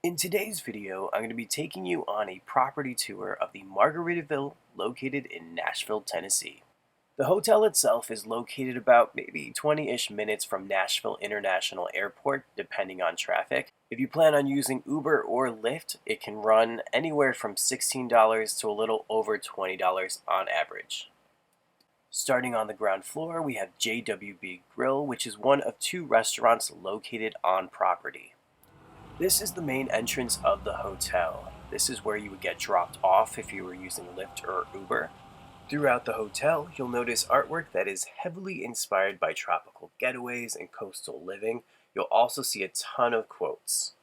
In today's video, I'm going to be taking you on a property tour of the Margaritaville located in Nashville, Tennessee. The hotel itself is located about maybe 20-ish minutes from Nashville International Airport, depending on traffic. If you plan on using Uber or Lyft, it can run anywhere from $16 to a little over $20 on average. Starting on the ground floor, we have JWB Grill, which is one of two restaurants located on property. This is the main entrance of the hotel. This is where you would get dropped off if you were using Lyft or Uber. Throughout the hotel, you'll notice artwork that is heavily inspired by tropical getaways and coastal living. You'll also see a ton of quotes.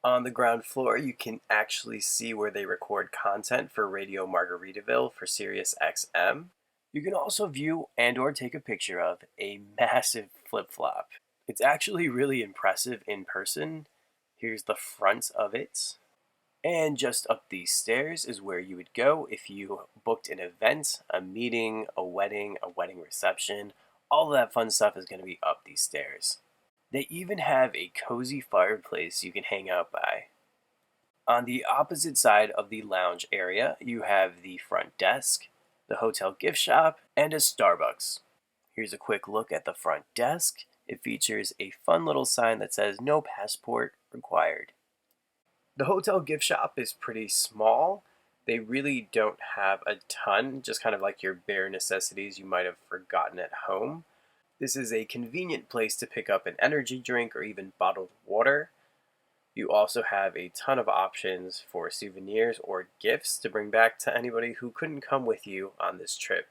On the ground floor, you can actually see where they record content for Radio Margaritaville for Sirius XM. You can also view and or take a picture of a massive flip-flop. It's actually really impressive in person. Here's the front of it. And just up these stairs is where you would go if you booked an event, a meeting, a wedding reception. All of that fun stuff is going to be up these stairs. They even have a cozy fireplace you can hang out by. On the opposite side of the lounge area, you have the front desk, the hotel gift shop, and a Starbucks. Here's a quick look at the front desk. It features a fun little sign that says no passport required. The hotel gift shop is pretty small. They really don't have a ton, just kind of like your bare necessities you might have forgotten at home. This is a convenient place to pick up an energy drink or even bottled water. You also have a ton of options for souvenirs or gifts to bring back to anybody who couldn't come with you on this trip.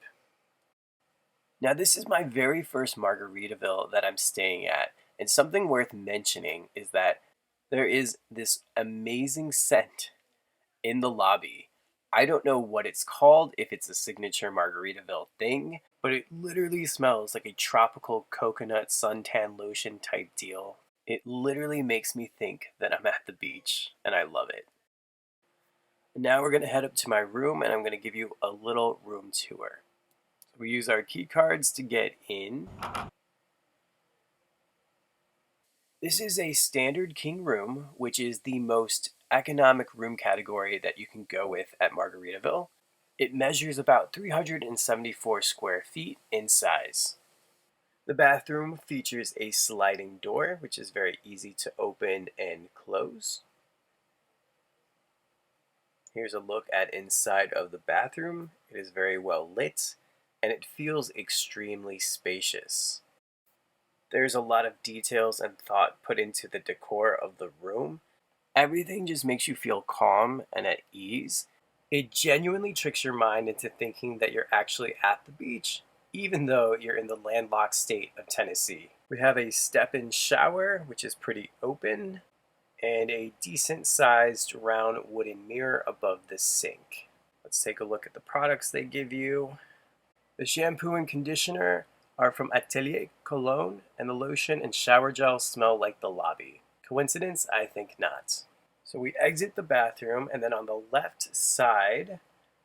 Now, this is my very first Margaritaville that I'm staying at, and something worth mentioning is that there is this amazing scent in the lobby. I don't know what it's called, if it's a signature Margaritaville thing, but it literally smells like a tropical coconut suntan lotion type deal. It literally makes me think that I'm at the beach, and I love it. Now we're going to head up to my room, and I'm going to give you a little room tour. We use our key cards to get in. This is a standard king room, which is the most economic room category that you can go with at Margaritaville. It measures about 374 square feet in size. The bathroom features a sliding door, which is very easy to open and close. Here's a look at inside of the bathroom. It is very well lit, and it feels extremely spacious. There's a lot of details and thought put into the decor of the room. Everything just makes you feel calm and at ease. It genuinely tricks your mind into thinking that you're actually at the beach, even though you're in the landlocked state of Tennessee. We have a step-in shower, which is pretty open, and a decent sized round wooden mirror above the sink. Let's take a look at the products they give you. The shampoo and conditioner are from Atelier Cologne, and the lotion and shower gel smell like the lobby. Coincidence? I think not. So we exit the bathroom, and then on the left side,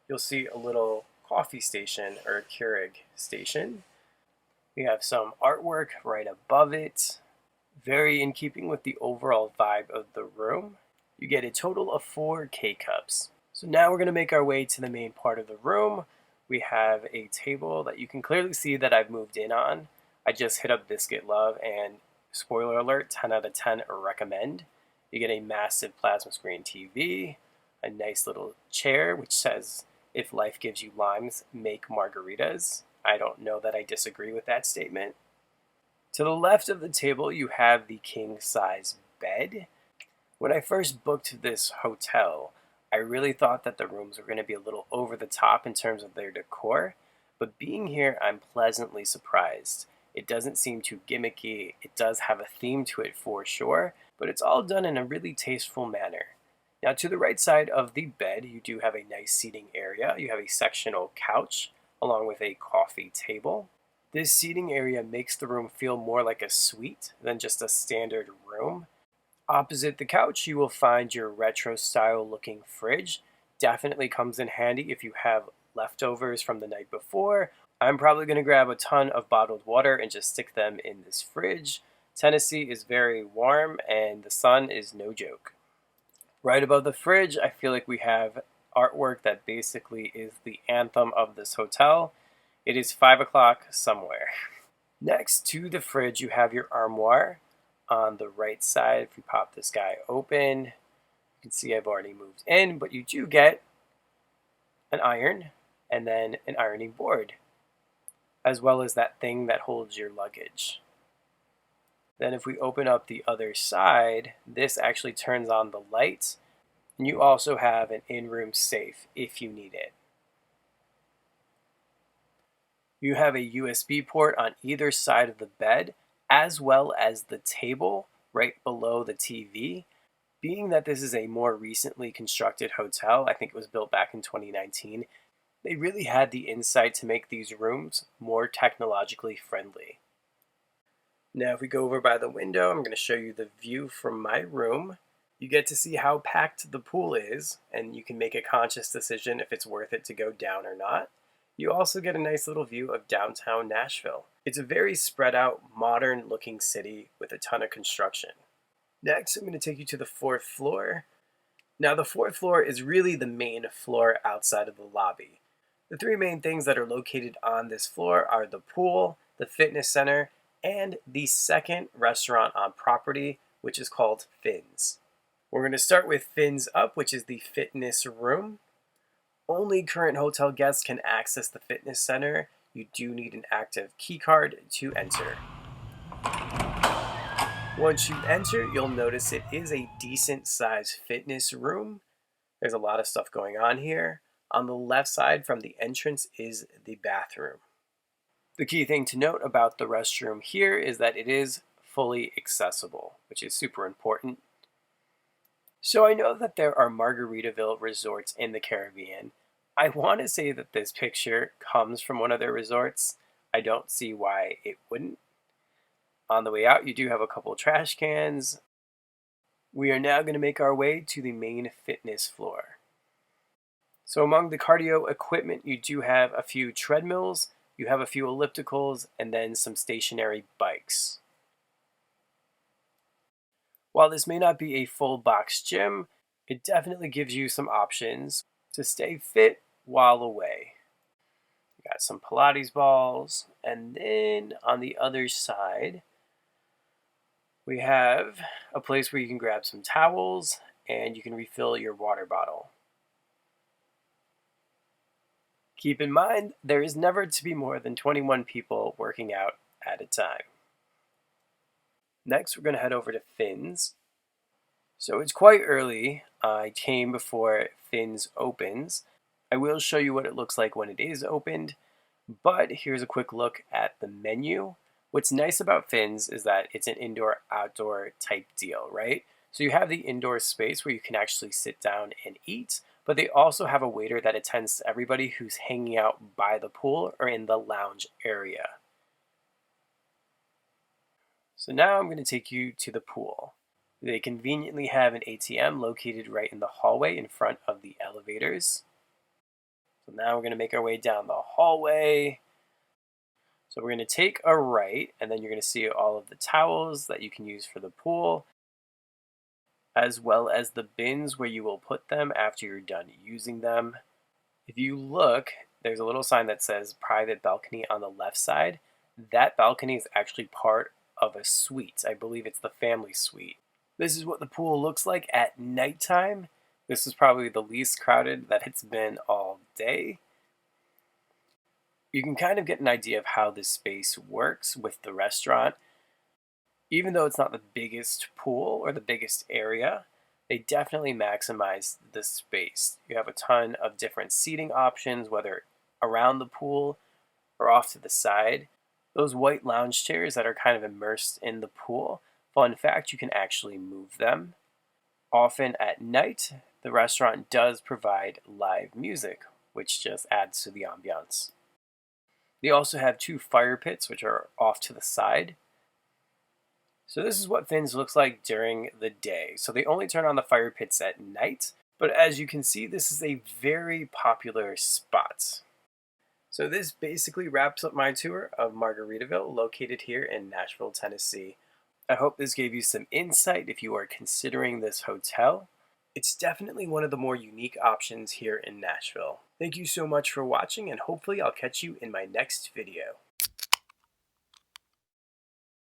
you'll see a little coffee station or a Keurig station. We have some artwork right above it, very in keeping with the overall vibe of the room. You get a total of 4 K-cups. So now we're going to make our way to the main part of the room. We have a table that you can clearly see that I've moved in on. I just hit up Biscuit Love, and spoiler alert, 10 out of 10 recommend. You get a massive plasma screen TV, a nice little chair which says, "If life gives you limes, make margaritas." I don't know that I disagree with that statement. To the left of the table, you have the king-size bed. When I first booked this hotel, I really thought that the rooms were going to be a little over the top in terms of their decor, but being here, I'm pleasantly surprised. It doesn't seem too gimmicky. It does have a theme to it for sure, but it's all done in a really tasteful manner. Now, to the right side of the bed, you do have a nice seating area. You have a sectional couch along with a coffee table. This seating area makes the room feel more like a suite than just a standard room. Opposite the couch, you will find your retro style looking fridge. Definitely comes in handy if you have leftovers from the night before. I'm probably going to grab a ton of bottled water and just stick them in this fridge. Tennessee is very warm and the sun is no joke. Right above the fridge, I feel like we have artwork that basically is the anthem of this hotel. It is 5 o'clock somewhere. Next to the fridge, you have your armoire on the right side. If you pop this guy open, you can see I've already moved in, but you do get an iron and then an ironing board, as well as that thing that holds your luggage. Then if we open up the other side, this actually turns on the lights, and you also have an in-room safe if you need it. You have a USB port on either side of the bed, as well as the table right below the TV. Being that this is a more recently constructed hotel, I think it was built back in 2019, they really had the insight to make these rooms more technologically friendly. Now if we go over by the window, I'm going to show you the view from my room. You get to see how packed the pool is, and you can make a conscious decision if it's worth it to go down or not. You also get a nice little view of downtown Nashville. It's a very spread out, modern looking city with a ton of construction. Next, I'm going to take you to the 4th floor. Now the 4th floor is really the main floor outside of the lobby. The 3 main things that are located on this floor are the pool, the fitness center, and the second restaurant on property, which is called Finn's. We're going to start with Finn's Up, which is the fitness room. Only current hotel guests can access the fitness center. You do need an active key card to enter. Once you enter, you'll notice it is a decent sized fitness room. There's a lot of stuff going on here. On the left side from the entrance is the bathroom. The key thing to note about the restroom here is that it is fully accessible, which is super important. So I know that there are Margaritaville resorts in the Caribbean. I want to say that this picture comes from one of their resorts. I don't see why it wouldn't. On the way out, you do have a couple trash cans. We are now going to make our way to the main fitness floor. So among the cardio equipment, you do have a few treadmills, you have a few ellipticals, and then some stationary bikes. While this may not be a full box gym, it definitely gives you some options to stay fit while away. You got some Pilates balls, and then on the other side, we have a place where you can grab some towels and you can refill your water bottle. Keep in mind, there is never to be more than 21 people working out at a time. Next, we're going to head over to Finn's. So it's quite early. I came before Finn's opens. I will show you what it looks like when it is opened, but here's a quick look at the menu. What's nice about Finn's is that it's an indoor-outdoor type deal, right? So you have the indoor space where you can actually sit down and eat, but they also have a waiter that attends to everybody who's hanging out by the pool or in the lounge area. So now I'm going to take you to the pool. They conveniently have an ATM located right in the hallway in front of the elevators. So now we're going to make our way down the hallway. So we're going to take a right, and then you're going to see all of the towels that you can use for the pool, as well as the bins where you will put them after you're done using them. If you look, there's a little sign that says private balcony on the left side. That balcony is actually part of a suite. I believe it's the family suite. This is what the pool looks like at nighttime. This is probably the least crowded that it's been all day. You can kind of get an idea of how this space works with the restaurant. Even though it's not the biggest pool or the biggest area, they definitely maximize the space. You have a ton of different seating options, whether around the pool or off to the side. Those white lounge chairs that are kind of immersed in the pool, fun fact, you can actually move them. Often at night, the restaurant does provide live music, which just adds to the ambiance. They also have 2 fire pits, which are off to the side. So this is what Finn's looks like during the day. So they only turn on the fire pits at night, but as you can see, this is a very popular spot. So this basically wraps up my tour of Margaritaville, located here in Nashville, Tennessee. I hope this gave you some insight if you are considering this hotel. It's definitely one of the more unique options here in Nashville. Thank you so much for watching, and hopefully I'll catch you in my next video.